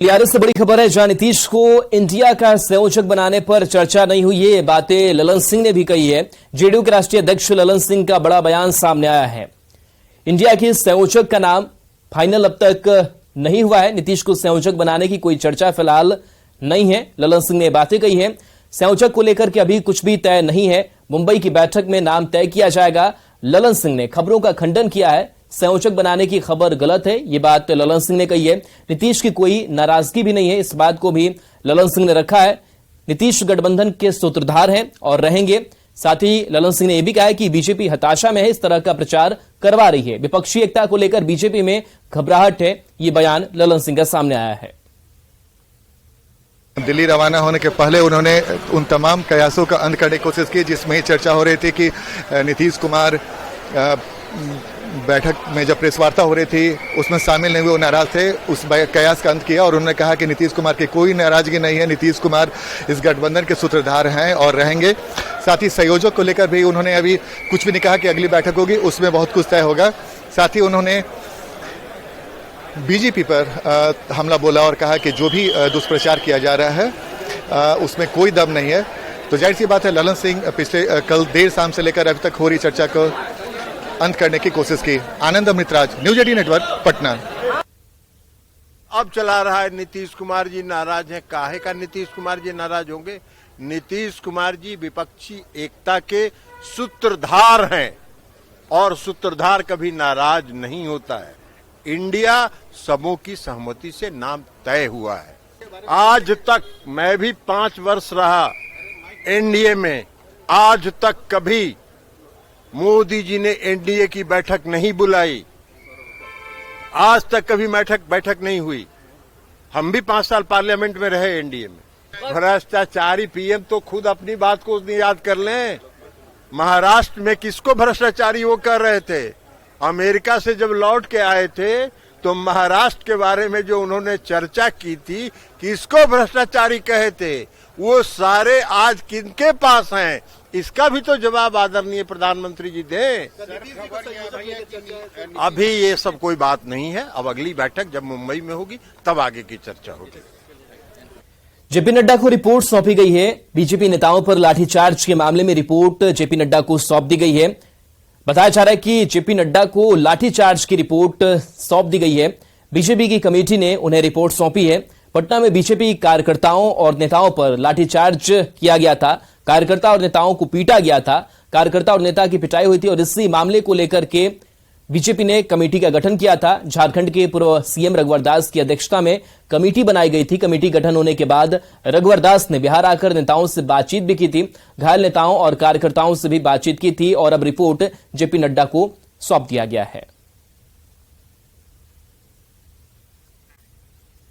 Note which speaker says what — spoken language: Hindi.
Speaker 1: टीआरएस से बड़ी खबर है, जहां नीतीश को इंडिया का संयोजक बनाने पर चर्चा नहीं हुई। ये बातें ललन सिंह ने भी कही है। जेडीयू के राष्ट्रीय अध्यक्ष ललन सिंह का बड़ा बयान सामने आया है। इंडिया के संयोजक का नाम फाइनल अब तक नहीं हुआ है। नीतीश को संयोजक बनाने की कोई चर्चा फिलहाल नहीं है। ललन सिंह ने बातें कही है। संयोजक को लेकर के अभी कुछ भी तय नहीं है। मुंबई की बैठक में नाम तय किया जाएगा। ललन सिंह ने खबरों का खंडन किया है। संयोजक बनाने की खबर गलत है, ये बात ललन सिंह ने कही है। नीतीश की कोई नाराजगी भी नहीं है, इस बात को भी ललन सिंह ने रखा है। नीतीश गठबंधन के सूत्रधार हैं और रहेंगे। साथ ही ललन सिंह ने यह भी कहा है कि बीजेपी हताशा में है, इस तरह का प्रचार करवा रही है। विपक्षी एकता को लेकर बीजेपी में घबराहट है, ये बयान ललन सिंह का सामने आया है।
Speaker 2: दिल्ली रवाना होने के पहले उन्होंने उन तमाम कयासों का अंत करने की कोशिश की जिसमें ही चर्चा हो रही थी कि नीतीश कुमार बैठक में जब प्रेस वार्ता हो रही थी उसमें शामिल नहीं हुए, वो नाराज थे। उस कयास का अंत किया और उन्होंने कहा कि नीतीश कुमार की कोई नाराजगी नहीं है, नीतीश कुमार इस गठबंधन के सूत्रधार हैं और रहेंगे। साथ ही संयोजक को लेकर भी उन्होंने अभी कुछ भी नहीं कहा कि अगली बैठक होगी उसमें बहुत कुछ तय होगा। साथ ही उन्होंने बीजेपी पर हमला बोला और कहा कि जो भी दुष्प्रचार किया जा रहा है उसमें कोई दम नहीं है। तो जाहिर सी बात है, ललन सिंह पिछले कल देर शाम से लेकर अभी तक हो रही चर्चा को अंत करने की कोशिश की। आनंद अमृतराज, न्यूज 18 नेटवर्क, पटना।
Speaker 3: अब चला रहा है नीतीश कुमार जी नाराज हैं। काहे का नीतीश कुमार जी नाराज होंगे? नीतीश कुमार जी विपक्षी एकता के सूत्रधार हैं और सूत्रधार कभी नाराज नहीं होता है। इंडिया सबों की सहमति से नाम तय हुआ है। आज तक मैं भी 5 वर्ष रहा एनडीए में, आज तक कभी मोदी जी ने एनडीए की बैठक नहीं बुलाई। आज तक कभी बैठक नहीं हुई। हम भी 5 साल पार्लियामेंट में रहे एनडीए में। भ्रष्टाचारी पीएम तो खुद अपनी बात को याद कर लें। महाराष्ट्र में किसको भ्रष्टाचारी वो कर रहे थे? अमेरिका से जब लौट के आए थे तो महाराष्ट्र के बारे में जो उन्होंने चर्चा की थी, किसको भ्रष्टाचारी कहे थे, वो सारे आज किनके पास हैं? इसका भी तो जवाब आदरणीय प्रधानमंत्री जी दें। अभी ये सब कोई बात नहीं है। अब अगली बैठक जब मुंबई में होगी तब आगे की चर्चा होगी।
Speaker 1: जेपी नड्डा को रिपोर्ट सौंपी गई है। बीजेपी नेताओं पर लाठीचार्ज के मामले में रिपोर्ट जेपी नड्डा को सौंप दी गई है। बताया जा रहा है कि जेपी नड्डा को लाठीचार्ज की रिपोर्ट सौंप दी गई है। बीजेपी की कमेटी ने उन्हें रिपोर्ट सौंपी है। पटना में बीजेपी कार्यकर्ताओं और नेताओं पर लाठीचार्ज किया गया था। कार्यकर्ता और नेताओं को पीटा गया था। कार्यकर्ता और नेता की पिटाई हुई थी और इसी मामले को लेकर के बीजेपी ने कमेटी का गठन किया था। झारखंड के पूर्व सीएम रघुवर दास की अध्यक्षता में कमेटी बनाई गई थी। कमेटी गठन होने के बाद रघुवर दास ने बिहार आकर नेताओं से बातचीत भी की थी। घायल नेताओं और कार्यकर्ताओं से भी बातचीत की थी और अब रिपोर्ट जेपी नड्डा को सौंप दिया गया है।